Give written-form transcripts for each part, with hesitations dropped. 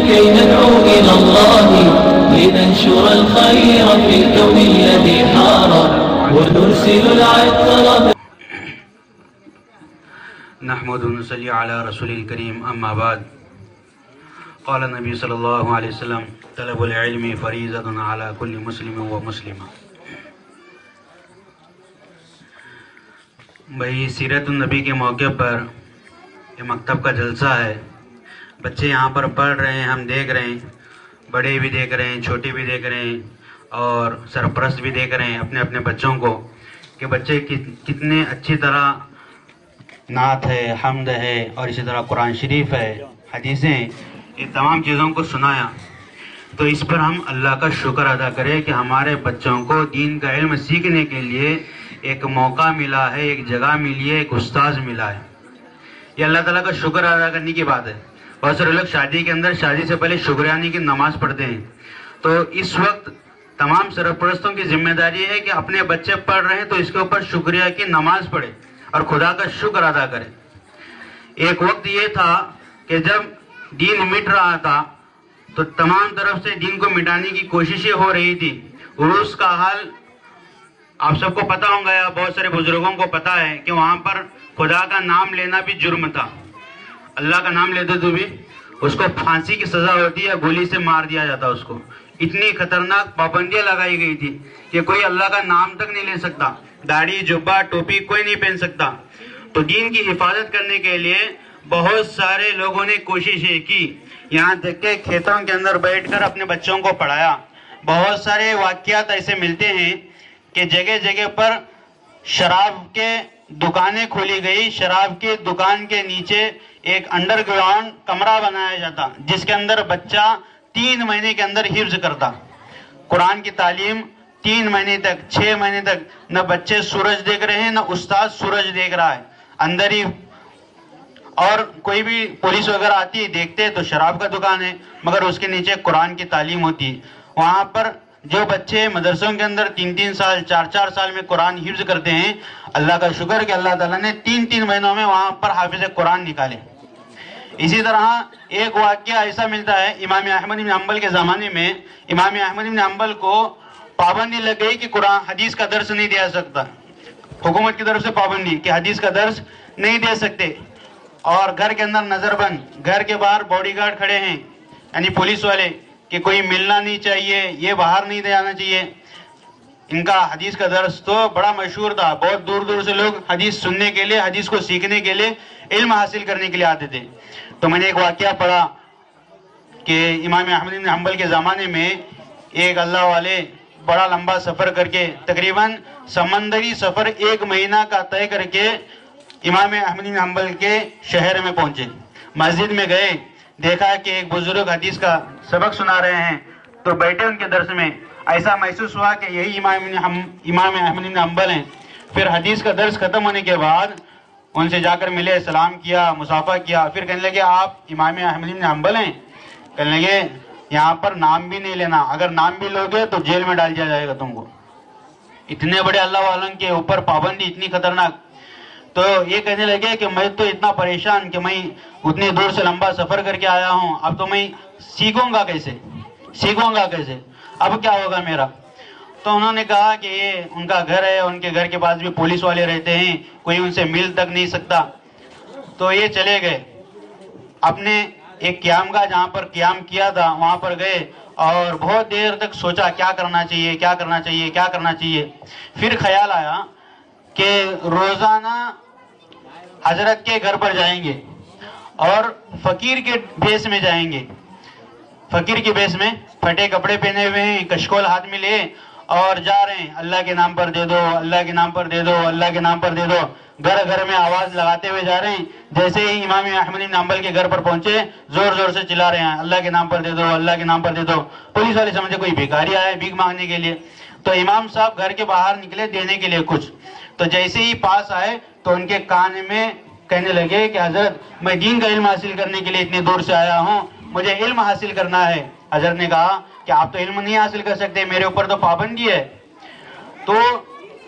كي ندعو إلى الله لننشر الخير في الكون الذي حار ونرسل العطر. نحمد ونصلي على رسول الكريم اما بعد. قال النبي صلی اللہ علیہ وسلم طلب العلم فریضۃ علی کل مسلم و مسلمہ. بھائی سیرت النبی کے موقع پر یہ مکتب کا جلسہ ہے. بچے یہاں پر پڑھ رہے ہیں, ہم دیکھ رہے ہیں, بڑے بھی دیکھ رہے ہیں, چھوٹے بھی دیکھ رہے ہیں اور سرپرست بھی دیکھ رہے ہیں اپنے اپنے بچوں کو کہ بچے کتنے اچھی طرح نعت ہے, حمد ہے اور اسی طرح قرآن شریف ہے, حدیثیں, یہ تمام چیزوں کو سنایا. تو اس پر ہم اللہ کا شکر ادا کریں کہ ہمارے بچوں کو دین کا علم سیکھنے کے لیے ایک موقع ملا ہے, ایک جگہ ملی ہے, ایک استاذ ملا ہے. یہ اللہ تعالیٰ کا شکر ادا کرنے کی بات ہے. بہت سارے لوگ شادی کے اندر شادی سے پہلے شکریانی کی نماز پڑھتے ہیں. تو اس وقت تمام سرپرستوں کی ذمہ داری ہے کہ اپنے بچے پڑھ رہے ہیں تو اس کے اوپر شکریہ کی نماز پڑھے اور خدا کا شکر ادا کرے. ایک وقت یہ تھا کہ جب دین مٹ رہا تھا تو تمام طرف سے دین کو مٹانے کی کوششیں ہو رہی تھی. روس کا حال آپ سب کو پتا ہوں گا یا بہت سارے بزرگوں کو پتا ہے کہ وہاں پر خدا کا نام لینا بھی جرم تھا. اللہ کا نام لیتے تو بھی اس کو پھانسی کی سزا ہوتی ہے, گولی سے مار دیا جاتا اس کو. اتنی خطرناک پابندیاں لگائی گئی تھی کہ کوئی اللہ کا نام تک نہیں لے سکتا, داڑھی جبہ ٹوپی کوئی نہیں پہن سکتا. تو دین کی حفاظت کرنے کے لیے بہت سارے لوگوں نے کوششیں کی. یہاں تک کہ کھیتوں کے اندر بیٹھ کر اپنے بچوں کو پڑھایا. بہت سارے واقعات ایسے ملتے ہیں کہ جگہ جگہ پر شراب کے دکانیں کھولی گئی. شراب کے دکان کے نیچے ایک انڈر گراؤنڈ کمرہ بنایا جاتا جس کے اندر بچہ 3 مہینے کے اندر حفظ کرتا. قرآن کی تعلیم 3 مہینے تک, 6 مہینے تک نہ بچے سورج دیکھ رہے ہیں نہ استاد سورج دیکھ رہا ہے, اندر ہی. اور کوئی بھی پولیس وغیرہ آتی ہے دیکھتے تو شراب کا دکان ہے مگر اس کے نیچے قرآن کی تعلیم ہوتی ہے. وہاں پر جو بچے مدرسوں کے اندر 3-3 سال 4-4 سال میں قرآن حفظ کرتے ہیں, اللہ کا شکر کہ اللہ تعالیٰ نے 3-3 مہینوں میں وہاں پر حافظ قرآن نکالے. اسی طرح ایک واقعہ ایسا ملتا ہے امام احمد بن حنبل کے زمانے میں. امام احمد بن حنبل کو پابندی لگ گئی کہ قرآن حدیث کا درس نہیں دیا سکتا. حکومت کی طرف سے پابندی کہ حدیث کا درس نہیں دے سکتے. اور گھر کے اندر نظر بند, گھر کے باہر باڈی گارڈ کھڑے ہیں یعنی پولیس والے کہ کوئی ملنا نہیں چاہیے, یہ باہر نہیں جانا چاہیے. ان کا حدیث کا درس تو بڑا مشہور تھا. بہت دور دور سے لوگ حدیث سننے کے لیے, حدیث کو سیکھنے کے لیے, علم حاصل کرنے کے لیے آتے تھے. تو میں نے ایک واقعہ پڑھا کہ امام احمد بن حنبل کے زمانے میں ایک اللہ والے بڑا لمبا سفر کر کے, تقریباً سمندری سفر 1 مہینہ کا طے کر کے امام احمد بن حنبل کے شہر میں پہنچے. مسجد میں گئے, دیکھا کہ ایک بزرگ حدیث کا سبق سنا رہے ہیں تو بیٹھے ان کے درس میں. ایسا محسوس ہوا کہ یہی امام احمد بن حنبل ہیں. پھر حدیث کا درس ختم ہونے کے بعد ان سے جا کر ملے, سلام کیا, مصافحہ کیا. پھر کہنے لگے آپ امام احمد بن حنبل ہیں؟ کہنے لگے یہاں پر نام بھی نہیں لینا, اگر نام بھی لوگے تو جیل میں ڈال دیا جائے گا تم کو. اتنے بڑے اللہ والوں کے اوپر پابندی اتنی خطرناک. تو یہ کہنے لگے کہ میں تو اتنا پریشان کہ میں اتنی دور سے لمبا سفر کر کے آیا ہوں, اب تو میں سیکھوں گا کیسے, اب کیا ہوگا میرا. تو انہوں نے کہا کہ یہ ان کا گھر ہے, ان کے گھر کے پاس بھی پولیس والے رہتے ہیں, کوئی ان سے مل تک نہیں سکتا. تو یہ چلے گئے اپنے ایک قیام گاہ جہاں پر قیام کیا تھا وہاں پر گئے اور بہت دیر تک سوچا کیا کرنا چاہیے. پھر خیال آیا کہ روزانہ حضرت کے گھر پر جائیں گے اور فقیر کے بھیس میں جائیں گے. فقیر کے بھیس میں پھٹے کپڑے پہنے ہوئے ہیں, کشکول ہاتھ میں لے اور جا رہے ہیں, اللہ کے نام پر دے دو, اللہ کے نام پر دے دو, اللہ کے نام پر دے دو. گھر گھر میں آواز لگاتے ہوئے جا رہے ہیں. جیسے ہی امام احمد بن حنبل کے گھر پر پہنچے زور زور سے چلا رہے ہیں, اللہ کے نام پر دے دو, اللہ کے نام پر دے دو. پولیس والے سمجھے کوئی بھیکاری آیا ہے بھیک مانگنے کے لیے. تو امام صاحب گھر کے باہر نکلے دینے کے لیے کچھ. تو جیسے ہی پاس آئے تو ان کے کان میں کہنے لگے کہ حضرت میں دین کا علم حاصل کرنے کے لیے اتنی دور سے آیا ہوں, مجھے علم حاصل کرنا ہے. حضرت نے کہا کہ آپ تو علم نہیں حاصل کر سکتے, میرے اوپر تو پابندی ہے. تو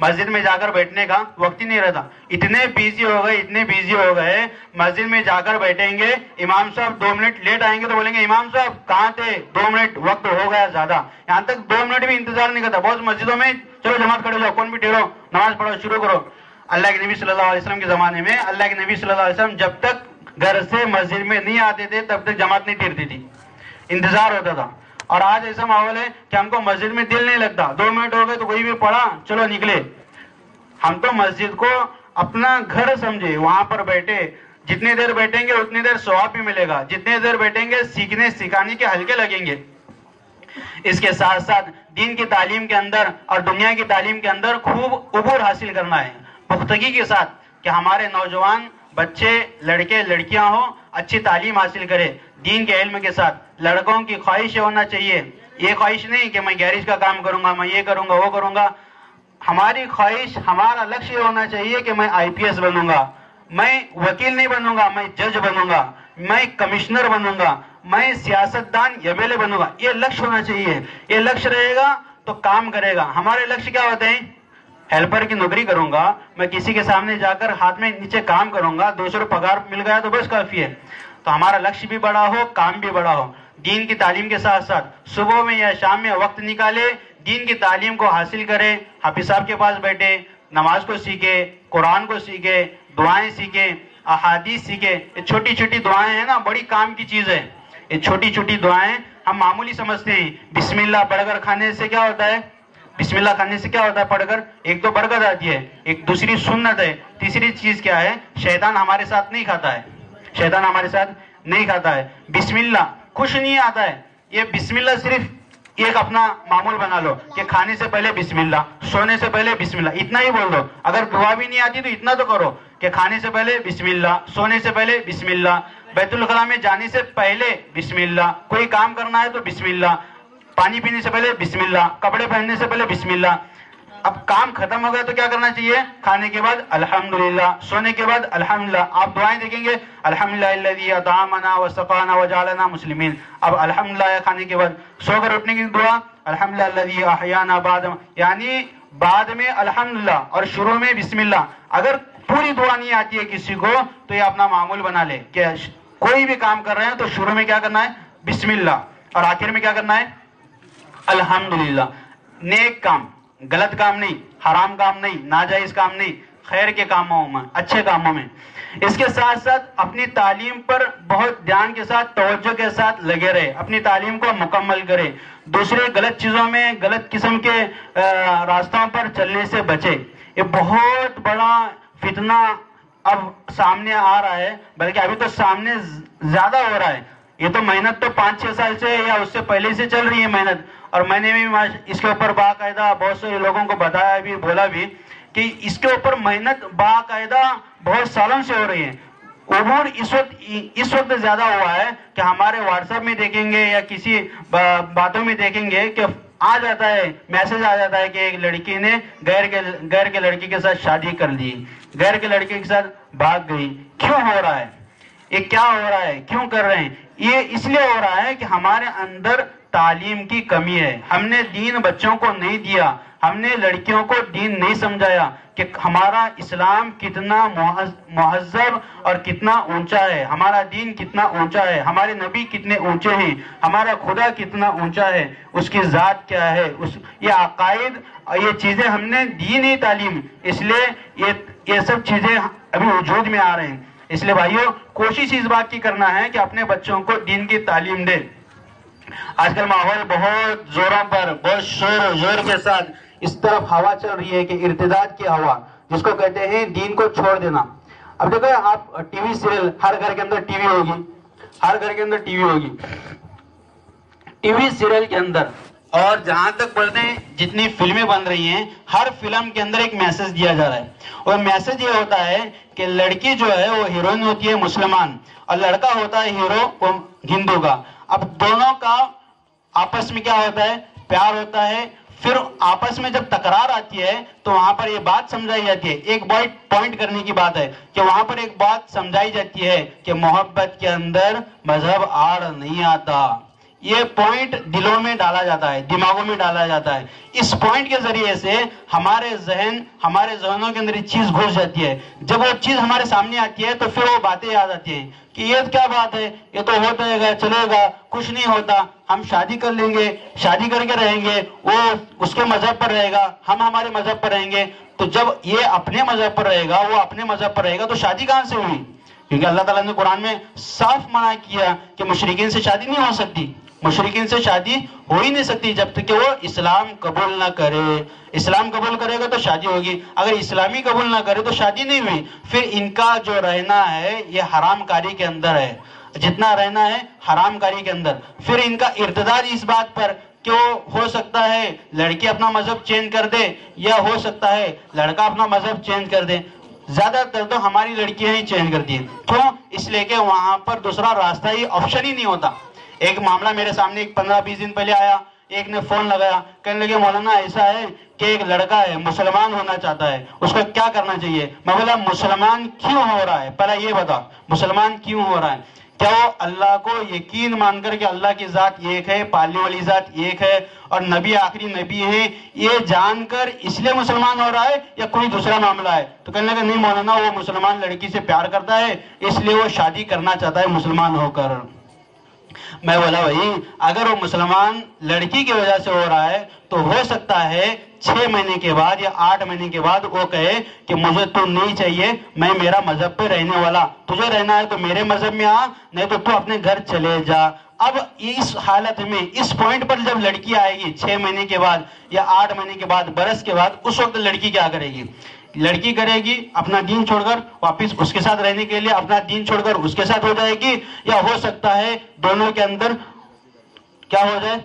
مسجد میں جا کر بیٹھنے کا وقت ہی نہیں رہتا. اتنے بیزی ہو گئے مسجد میں جا کر بیٹھیں گے, امام صاحب 2 منٹ لیٹ آئیں گے تو بولیں گے امام صاحب کہاں تھے, 2 منٹ وقت ہو گیا زیادہ. یہاں تک 2 منٹ بھی انتظار نہیں کرتا. بہت مسجدوں میں چلو جماعت کھڑے جاؤ, کون بھی ٹھہرو, نماز پڑھو, شروع کرو. اللہ کے نبی صلی اللہ علیہ وسلم کے زمانے میں اللہ کے نبی صلی اللہ علیہ وسلم جب تک گھر سے مسجد میں نہیں آتے تھے تب تک جماعت نہیں ٹھہرتی تھی, انتظار ہوتا تھا. اور آج ایسا ماحول ہے کہ ہم کو مسجد میں دل نہیں لگتا, 2 منٹ ہو گئے تو کوئی بھی پڑھا چلو نکلے. ہم تو مسجد کو اپنا گھر سمجھے, وہاں پر بیٹھے, جتنی دیر بیٹھیں گے اتنی دیر ثواب بھی ملے گا, جتنی دیر بیٹھیں گے سیکھنے سکھانے کے ہلکے لگیں گے. اس کے ساتھ ساتھ دین کی تعلیم کے اندر اور دنیا کی تعلیم کے اندر خوب عبور حاصل کرنا ہے پختگی کے ساتھ, کہ ہمارے نوجوان بچے لڑکے لڑکیاں ہوں اچھی تعلیم حاصل کرے دین کے علم کے ساتھ. لڑکوں کی خواہش ہونا چاہیے, یہ خواہش نہیں کہ میں گیریج کا کام کروں گا, میں یہ کروں گا وہ کروں گا. ہماری خواہش, ہمارا لکش یہ ہونا چاہیے کہ میں IPS بنوں گا, میں وکیل نہیں بنوں گا, میں جج بنوں گا, میں کمشنر بنوں گا, میں سیاستدان MLA بنوں گا. یہ لکش ہونا چاہیے. یہ لکش رہے گا تو کام کرے گا. ہمارے لکش کیا ہوتے ہیں, ہیلپر کی نوکری کروں گا, میں کسی کے سامنے جا کر ہاتھ میں نیچے کام کروں گا, 200 پگار مل گیا تو بس کافی ہے. تو ہمارا لکش بھی بڑا ہو, کام بھی بڑا ہو. دین کی تعلیم کے ساتھ ساتھ صبح میں یا شام میں وقت نکالے, دین کی تعلیم کو حاصل کرے, حافظ صاحب کے پاس بیٹھے, نماز کو سیکھے, قرآن کو سیکھے, دعائیں سیکھے, احادیث سیکھے. یہ چھوٹی چھوٹی دعائیں ہیں نا, بڑی کام کی چیز ہے. یہ چھوٹی چھوٹی دعائیں ہم معمولی سمجھتے ہیں. بسم اللہ پڑھ کر کھانے سے کیا ہوتا ہے, بسم اللہ کھانے سے کیا ہوتا ہے پڑھ کر, ایک تو برکت آتی ہے, ایک دوسری سنت ہے, تیسری چیز کیا ہے, شیطان ہمارے ساتھ نہیں کھاتا ہے, شیطان ہمارے ساتھ نہیں کھاتا ہے. بسم اللہ خوش نہیں آتا ہے. یہ بسم اللہ صرف ایک اپنا معمول بنا لو کہ کھانے سے پہلے بسم اللہ, سونے سے پہلے بسم اللہ, اتنا ہی بول دو. اگر دعا بھی نہیں آتی تو اتنا تو کرو کہ کھانے سے پہلے بسم اللہ, سونے سے پہلے بسم اللہ, بیت الخلاء میں جانے سے پہلے بسم اللہ, کوئی کام کرنا ہے تو بسم اللہ, پانی پینے سے پہلے بسم اللہ, کپڑے پہننے سے پہلے بسم اللہ. اب کام ختم ہو گیا تو کیا کرنا چاہیے, کھانے کے بعد الحمدللہ, سونے کے بعد الحمدللہ. آپ دعائیں دیکھیں گے, الحمدللہ الذی اطعمنا وسقانا وجعلنا مسلمین. اب الحمدللہ ہے کھانے کے بعد. سو کر اٹھنے کی دعا الحمدللہ الذی احیانا بعد, یعنی بعد میں الحمدللہ اور شروع میں بسم اللہ. اگر پوری دعا نہیں آتی ہے کسی کو تو یہ اپنا معمول بنا لے کہ کوئی بھی کام کر رہے ہیں تو شروع میں کیا کرنا ہے, بسم اللہ, اور آخر میں کیا کرنا ہے, الحمدللہ. نیک کام, غلط کام نہیں, حرام کام نہیں, ناجائز کام نہیں, خیر کے کاموں میں, اچھے کاموں میں. اس کے ساتھ ساتھ اپنی تعلیم پر بہت دھیان کے ساتھ, توجہ کے ساتھ لگے رہے, اپنی تعلیم کو مکمل کرے. دوسرے غلط چیزوں میں, غلط قسم کے راستوں پر چلنے سے بچے. یہ بہت بڑا فتنہ اب سامنے آ رہا ہے, بلکہ ابھی تو سامنے زیادہ ہو رہا ہے. یہ تو محنت تو 5-6 سال سے یا اس سے پہلے سے چل رہی ہے محنت, اور میں نے بھی اس کے اوپر باقاعدہ بہت سے لوگوں کو بتایا بھی, بولا بھی کہ اس کے اوپر محنت باقاعدہ بہت سالوں سے ہو رہی ہے. عبور اس وقت زیادہ ہوا ہے کہ ہمارے واٹس ایپ میں دیکھیں گے یا کسی باتوں میں دیکھیں گے کہ آ جاتا ہے, میسج آ جاتا ہے کہ ایک لڑکی نے غیر کے لڑکی کے ساتھ شادی کر لی, غیر کے لڑکی کے ساتھ بھاگ گئی. کیوں ہو رہا ہے یہ, کیا ہو رہا ہے, کیوں کر رہے ہیں؟ یہ اس لیے ہو رہا ہے کہ ہمارے اندر تعلیم کی کمی ہے. ہم نے دین بچوں کو نہیں دیا, ہم نے لڑکیوں کو دین نہیں سمجھایا کہ ہمارا اسلام کتنا مہذب اور کتنا اونچا ہے, ہمارا دین کتنا اونچا ہے, ہمارے نبی کتنے اونچے ہیں, ہمارا خدا کتنا اونچا ہے, اس کی ذات کیا ہے. یہ عقائد, یہ چیزیں ہم نے دی نہیں تعلیم, اس لیے یہ سب چیزیں ابھی وجود میں آ رہے ہیں. اس لیے بھائیو کوشش اس بات کی کرنا ہے کہ اپنے بچوں کو دین کی تعلیم دے. آج کل ماحول بہت زوروں پر, بہت شور و زور کے ساتھ اس طرف ہوا چل رہی ہے کہ ارتداد کی ہوا, جس کو کہتے ہیں دین کو چھوڑ دینا. اب دیکھو آپ ٹی وی سیریل, ہر گھر کے اندر ٹی وی ہوگی, ہر گھر کے اندر ٹی وی ہوگی. ٹی وی سیریل کے اندر اور جہاں تک بولتے ہیں جتنی فلمیں بن رہی ہیں, ہر فلم کے اندر ایک میسج دیا جا رہا ہے, اور میسج یہ ہوتا ہے کہ لڑکی جو ہے وہ ہیروئن ہوتی ہے مسلمان, اور لڑکا ہوتا ہے ہیرو وہ ہندو کا. اب دونوں کا آپس میں کیا ہوتا ہے, پیار ہوتا ہے. پھر آپس میں جب تکرار آتی ہے تو وہاں پر یہ بات سمجھائی جاتی ہے, ایک پوائنٹ کرنے کی بات ہے کہ وہاں پر ایک بات سمجھائی جاتی ہے کہ محبت کے اندر مذہب آڑ نہیں آتا. یہ پوائنٹ دلوں میں ڈالا جاتا ہے، دماغوں میں ڈالا جاتا ہے. اس پوائنٹ کے ذریعے سے ہمارے ذہنوں کے اندر یہ چیز گھس جاتی ہے. جب وہ چیز ہمارے سامنے آتی ہے تو پھر وہ باتیں یاد آتی ہیں کہ یہ کیا بات ہے، یہ تو ہوتا ہے گا، چلے گا، کچھ نہیں ہوتا، ہم شادی کر لیں گے، شادی کر کے رہیں گے، وہ اس کے مذہب پر رہے گا، ہم ہمارے مذہب پر رہیں گے. تو جب یہ اپنے مذہب پر رہے گا، وہ اپنے مذہب پر رہے گا، تو شادی کہاں سے ہوئی؟ کیونکہ اللہ تعالیٰ نے قرآن میں صاف منع کیا کہ مشرکین سے شادی نہیں ہو سکتی. مشرکین سے شادی ہو ہی نہیں سکتی جب تک کہ وہ اسلام قبول نہ کرے. اسلام قبول کرے گا تو شادی ہوگی، اگر اسلامی قبول نہ کرے تو شادی نہیں ہوئی. پھر ان کا جو رہنا ہے یہ حرام کاری کے اندر ہے، جتنا رہنا ہے حرام کاری کے اندر. پھر ان کا ارتداد اس بات پر کہ ہو سکتا ہے لڑکی اپنا مذہب چینج کر دے، یا ہو سکتا ہے لڑکا اپنا مذہب چینج کر دے. زیادہ تر تو ہماری لڑکیاں ہی چینج کرتی ہیں. کیوں؟ اس لیے کہ وہاں پر دوسرا راستہ ہی آپشن ہی نہیں ہوتا. ایک معاملہ میرے سامنے 15-20 دن پہلے آیا. ایک نے فون لگایا، کہنے لگے مولانا ایسا ہے کہ ایک لڑکا ہے مسلمان ہونا چاہتا ہے، اس کو کیا کرنا چاہیے؟ میں بولا مسلمان کیوں ہو رہا ہے، پہلے یہ بتا مسلمان کیوں ہو رہا ہے؟ کیا وہ اللہ کو یقین مان کر کہ اللہ کی ذات ایک ہے، پالنے والی ذات ایک ہے اور نبی آخری نبی ہیں، یہ جان کر اس لیے مسلمان ہو رہا ہے، یا کوئی دوسرا معاملہ ہے؟ تو کہنے لگا نہیں مولانا، وہ مسلمان لڑکی سے پیار کرتا ہے اس لیے وہ شادی کرنا چاہتا ہے مسلمان ہو کر. میں بولا بھائی اگر وہ مسلمان لڑکی کی وجہ سے ہو رہا ہے تو ہو سکتا ہے 6 مہینے کے بعد یا 8 مہینے کے بعد وہ کہے کہ مجھے تو نہیں چاہیے، میں میرا مذہب پہ رہنے والا، تجھے رہنا ہے تو میرے مذہب میں آ، نہیں تو اپنے گھر چلے جا. اب اس حالت میں اس پوائنٹ پر جب لڑکی آئے گی 6 مہینے کے بعد یا 8 مہینے کے بعد، برس کے بعد، اس وقت لڑکی کیا کرے گی؟ لڑکی کرے گی اپنا دین چھوڑ کر واپس اس کے ساتھ رہنے کے لیے اپنا دین چھوڑ کر اس کے ساتھ ہو جائے گی، یا ہو سکتا ہے دونوں کے اندر کیا ہو جائے،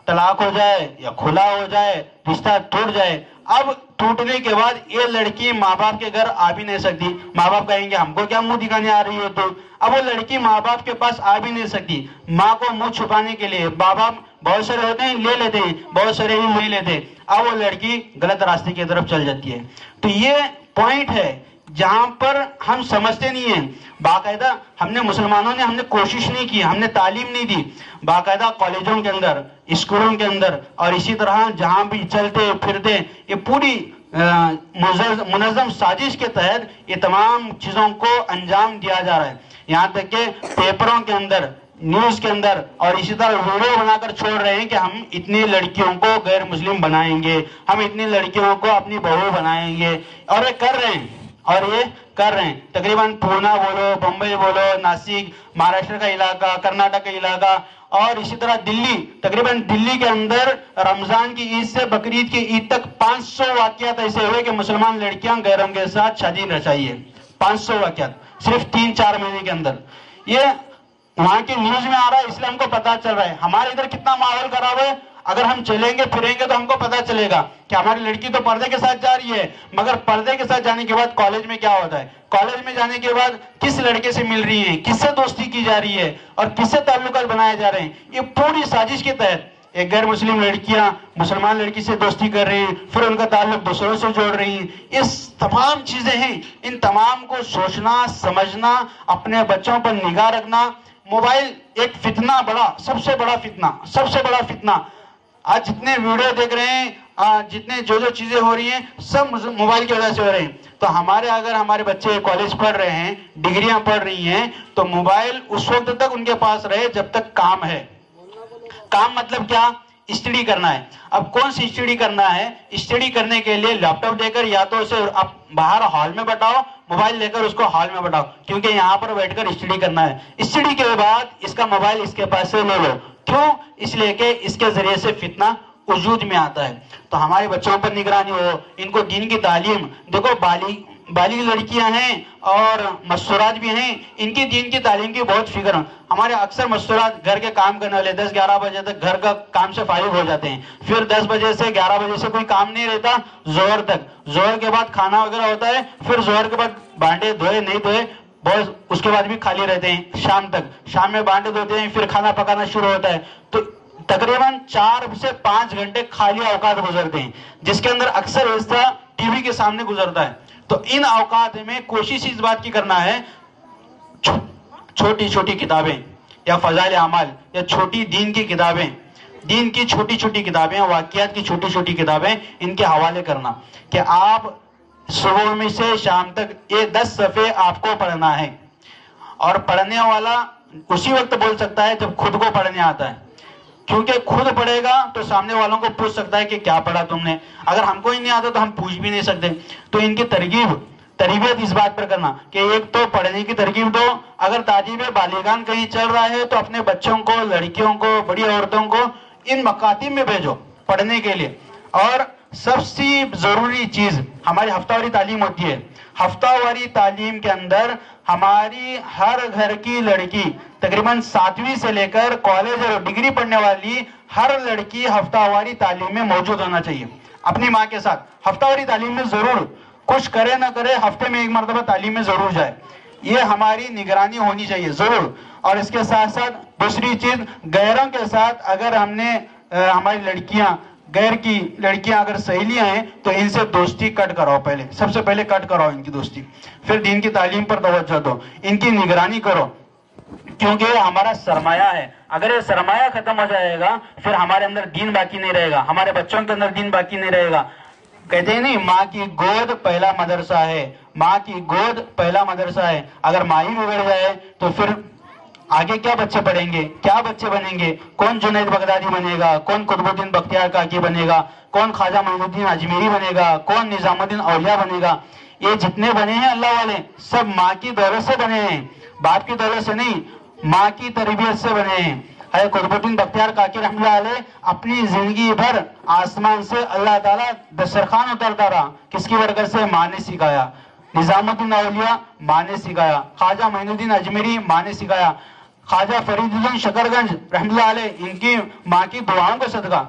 طلاق ہو جائے یا کھلا ہو جائے، رشتہ ٹوٹ جائے. اب ٹوٹنے کے بعد یہ لڑکی ماں باپ کے گھر آ بھی نہیں سکتی. ماں باپ کہیں گے ہم کو کیا منہ دکھانے آ رہی ہو تو. اب وہ لڑکی ماں باپ کے پاس آ بھی نہیں سکتی. ماں کو منہ چھپانے کے لیے ماں باپ بہت سارے ہوتے ہیں لے لیتے ہیں، بہت سارے ہی نہیں لیتے. اب وہ لڑکی غلط راستے کی طرف چل جاتی ہے. تو یہ پوائنٹ ہے جہاں پر ہم سمجھتے نہیں ہیں. باقاعدہ ہم نے کوشش نہیں کی، ہم نے تعلیم نہیں دی. باقاعدہ کالجوں کے اندر، اسکولوں کے اندر اور اسی طرح جہاں بھی چلتے پھرتے یہ پوری منظم سازش کے تحت یہ تمام چیزوں کو انجام دیا جا رہا ہے. یہاں تک کہ پیپروں کے اندر، نیوز کے اندر اور اسی طرح ویڈیو بنا کر چھوڑ رہے ہیں کہ ہم اتنی لڑکیوں کو غیر مسلم بنائیں گے، ہم اتنی لڑکیوں کو اپنی بہو بنائیں گے. اور یہ کر رہے ہیں تقریباً پونا بولو، بمبئی بولو، ناسک، مہاراشٹر کا علاقہ، کرناٹک کا علاقہ اور اسی طرح دلی، تقریباً دلی کے اندر رمضان کی عید سے بقرعید کی عید تک 500 واقعات ایسے ہوئے کہ مسلمان لڑکیاں غیروں کے ساتھ شادی رچائی ہے. 500 واقعات صرف 3-4 مہینے کے اندر. یہ وہاں کی نیوز میں آ رہا ہے، اس لیے ہم کو پتا چل رہا ہے. ہمارے ادھر کتنا ماحول خراب ہے. اگر ہم چلیں گے پھریں گے تو ہم کو پتا چلے گا کہ ہماری لڑکی تو پردے کے ساتھ جا رہی ہے، مگر پردے کے ساتھ جانے کے بعد کالج میں کیا ہوتا ہے، کالج میں جانے کے بعد کس لڑکے سے مل رہی ہے، کس سے دوستی کی جا رہی ہے اور کس سے تعلقات بنائے جا رہے ہیں. یہ پوری سازش کے تحت ایک غیر مسلم لڑکیاں مسلمان لڑکی سے دوستی کر رہی ہیں، پھر ان کا تعلق دوسروں سے جوڑ رہی ہیں. یہ تمام چیزیں ہیں. ان تمام کو سوچنا، سمجھنا، اپنے بچوں پر نگاہ رکھنا. موبائل ایک فتنہ، سب سے بڑا فتنہ. آج جتنے ویڈیو دیکھ رہے ہیں، جتنے جو چیزیں ہو رہی ہیں سب موبائل کی وجہ سے ہو رہے ہیں. تو اگر ہمارے بچے کالج پڑھ رہے ہیں، ڈگریاں پڑھ رہی ہیں، تو موبائل اس وقت تک ان کے پاس رہے جب تک کام ہے. کام مطلب کیا؟ اسٹڈی کرنا ہے. اب کون سی اسٹڈی کرنا ہے؟ اسٹڈی کرنے کے لیے لیپ ٹاپ دے کر یا تو اسے باہر ہال میں بٹھاؤ، موبائل لے کر اس کو ہال میں بٹھاؤ، کیونکہ یہاں پر بیٹھ کر اسٹڈی کرنا ہے. اسٹڈی کے بعد اس کا موبائل اس کے پاس سے لے لو. کیوں؟ اس لیے کہ اس کے ذریعے سے فتنہ وجود میں آتا ہے. تو ہمارے بچوں پر نگرانی ہو، ان کو دین کی تعلیم. دیکھو بالغ لڑکیاں ہیں اور مستورات بھی ہیں، ان کی دین کی تعلیم کی بہت فکر ہے. ہمارے اکثر مستورات گھر کے کام کرنے والے 10-11 بجے تک گھر کا کام سے فارغ ہو جاتے ہیں، پھر 10 بجے سے 11 بجے سے کوئی کام نہیں رہتا ظہر تک. ظہر کے بعد کھانا وغیرہ ہوتا ہے، پھر ظہر کے بعد بانٹے دھوئے نہیں دھوئے بہت اس کے بعد بھی خالی رہتے ہیں شام تک. شام میں بانٹے دھوتے ہیں، پھر کھانا پکانا شروع ہوتا ہے. تو تقریباً 4 سے 5 گھنٹے خالی اوقات گزرتے ہیں، جس کے اندر اکثر حصہ ٹی وی کے سامنے گزرتا ہے. تو ان اوقات میں کوشش اس بات کی کرنا ہے، چھوٹی چھوٹی کتابیں یا فضائل اعمال یا چھوٹی دین کی کتابیں، دین کی چھوٹی چھوٹی کتابیں، واقعات کی چھوٹی چھوٹی کتابیں ان کے حوالے کرنا کہ آپ صبح میں سے شام تک یہ 10 صفحے آپ کو پڑھنا ہے. اور پڑھنے والا اسی وقت بول سکتا ہے جب خود کو پڑھنے آتا ہے، کیونکہ خود پڑھے گا تو سامنے والوں کو پوچھ سکتا ہے کہ کیا پڑھا تم نے. اگر ہم کو ہی نہیں آتا تو ہم پوچھ بھی نہیں سکتے. تو ان کی تربیت اس بات پر کرنا کہ ایک تو پڑھنے کی ترغیب دو. اگر تعلیم بالغان کہیں چل رہا ہے تو اپنے بچوں کو، لڑکیوں کو، بڑی عورتوں کو ان مکاتب میں بھیجو پڑھنے کے لیے. اور سب سے ضروری چیز ہماری ہفتہ واری تعلیم ہوتی ہے. ہفتہ واری تعلیم کے اندر ہماری ہر گھر کی لڑکی تقریباً 7ویں سے لے کر کالج اور ڈگری پڑھنے والی ہر لڑکی ہفتہ واری تعلیم میں موجود ہونا چاہیے. اپنی ماں کے ساتھ ہفتہ واری تعلیم میں ضرور، کچھ کرے نہ کرے ہفتے میں ایک مرتبہ تعلیم میں ضرور جائے. یہ ہماری نگرانی ہونی چاہیے ضرور. اور اس کے ساتھ ساتھ دوسری چیز، غیروں کے ساتھ اگر ہم نے ہماری لڑکیاں، غیر کی لڑکیاں اگر سہیلیاں ہیں تو ان سے دوستی کٹ کراؤ. پہلے سب سے پہلے کٹ کراؤ ان کی دوستی. پھر دین کی تعلیم پر توجہ دو، ان کی نگرانی کرو، کیونکہ یہ ہمارا سرمایہ ہے. اگر یہ سرمایہ ختم ہو جائے گا پھر ہمارے اندر دین باقی نہیں رہے گا، ہمارے بچوں کے اندر دین باقی نہیں رہے گا. کہتے ہیں نہیں، ماں کی گود پہلا مدرسہ ہے. ماں کی گود پہلا مدرسہ ہے. اگر ماں ہی بگڑ جائے تو پھر آگے کیا بچے پڑھیں گے، کیا بچے بنیں گے؟ کون جنید بغدادی بنے گا، کون قطب الدین بختیار کاکی بنے گا، کون خواجہ معین الدین اجمیری بنے گا، کون نظام الدین اولیاء بنے گا؟ یہ جتنے بنے ہیں اللہ والے سب ماں کی دولت سے بنے ہیں، باپ کی دولت سے نہیں، ماں کی تربیت سے بنے ہیں. حضرت قطب الدین بختیار کاکی رحمۃ اللہ علیہ اپنی زندگی بھر آسمان سے اللہ تعالیٰ دسترخوان اترتا رہا، کس کی برکت سے؟ ماں نے سکھایا. نظام الدین اولیاء ماں نے سکھایا. خواجہ معین الدین اجمیری ماں نے سکھایا. خواجہ فرید الدین شکرگنج رحمۃ اللہ علیہ، ان کی ماں کی دعاؤں کا صدقہ.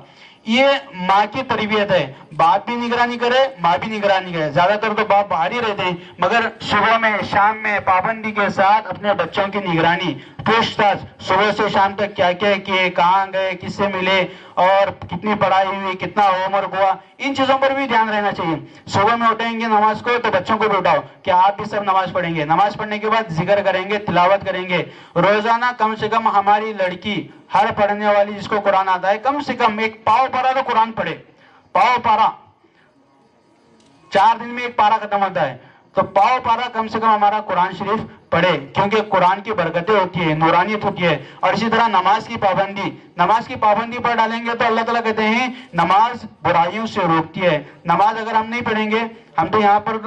یہ ماں کی تربیت ہے. باپ بھی نگرانی کرے، ماں بھی نگرانی کرے. زیادہ تر تو باپ باہر ہی رہتے ہیں، مگر صبح میں شام میں پابندی کے ساتھ اپنے بچوں کی نگرانی، پوچھ تاچھ، صبح سے شام تک کیا کیا کیے، کہاں گئے، کس سے ملے، اور کتنی پڑھائی ہوئی، کتنا ہوم ورک ہوا، ان چیزوں پر بھی دھیان رہنا چاہیے. صبح میں اٹھیں گے نماز کو تو بچوں کو بھی اٹھاؤ کہ آپ بھی سب نماز پڑھیں گے. نماز پڑھنے کے بعد ذکر کریں گے، تلاوت کریں گے. روزانہ کم سے کم ہماری لڑکی، ہر پڑھنے والی جس کو قرآن آتا ہے، کم سے کم ایک پاؤ پارا تو قرآن پڑھے. پاؤ پارا 4 دن میں ایک پارا ختم ہوتا ہے، تو پاؤ پارا کم سے کم ہمارا قرآن شریف پڑھے، کیونکہ قرآن کی برکتیں ہوتی ہے، نورانیت ہوتی ہے. اور اسی طرح نماز کی پابندی پر ڈالیں گے تو اللہ تعالیٰ کہتے ہیں نماز برائیوں سے روکتی ہے. نماز اگر ہم نہیں پڑھیں گے، ہم تو یہاں پر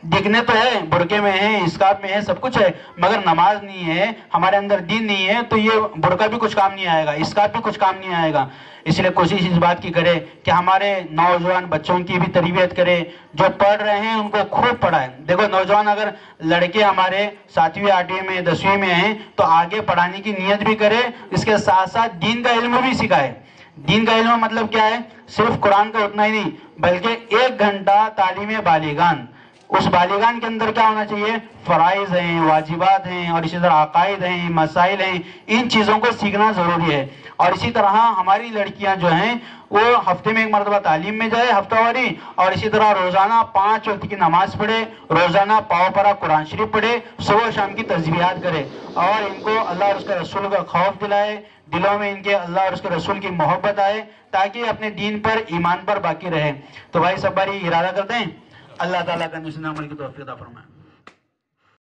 دکھنے تو ہے، برقعے میں ہے، اسکارف میں ہے، سب کچھ ہے، مگر نماز نہیں ہے، ہمارے اندر دین نہیں ہے، تو یہ برقع بھی کچھ کام نہیں آئے گا، اسکارف بھی کچھ کام نہیں آئے گا. اس لیے کوشش اس بات کی کرے کہ ہمارے نوجوان بچوں کی بھی تربیت کرے. جو پڑھ رہے ہیں ان کو خوب پڑھائے. دیکھو نوجوان اگر لڑکے ہمارے 7ویں 8ویں میں 10ویں میں ہیں تو آگے پڑھانے کی نیت بھی کرے، اس کے ساتھ ساتھ دین کا علم بھی سکھائے. دین کا علم مطلب کیا ہے؟ صرف قرآن کا اتنا ہی نہیں، بلکہ 1 گھنٹہ تعلیم بالغان. اس بالغان کے اندر کیا ہونا چاہیے؟ فرائض ہیں، واجبات ہیں، اور اسی طرح عقائد ہیں، مسائل ہیں. ان چیزوں کو سیکھنا ضروری ہے. اور اسی طرح ہماری لڑکیاں جو ہیں وہ ہفتے میں ایک مرتبہ تعلیم میں جائے ہفتہ واری، اور اسی طرح روزانہ 5 وقت کی نماز پڑھے، روزانہ پاؤ پرا قرآن شریف پڑھے، صبح شام کی تسبیحات کرے، اور ان کو اللہ اور اس کے رسول کا خوف دلائے، دلوں میں ان کے اللہ اور اس کے رسول کی محبت آئے، تاکہ اپنے دین پر، ایمان پر باقی رہے. تو بھائی سب باری ارادہ کرتے ہیں اللہ تعالیٰ کا نشان عمل کی توفیق عطا فرمائے.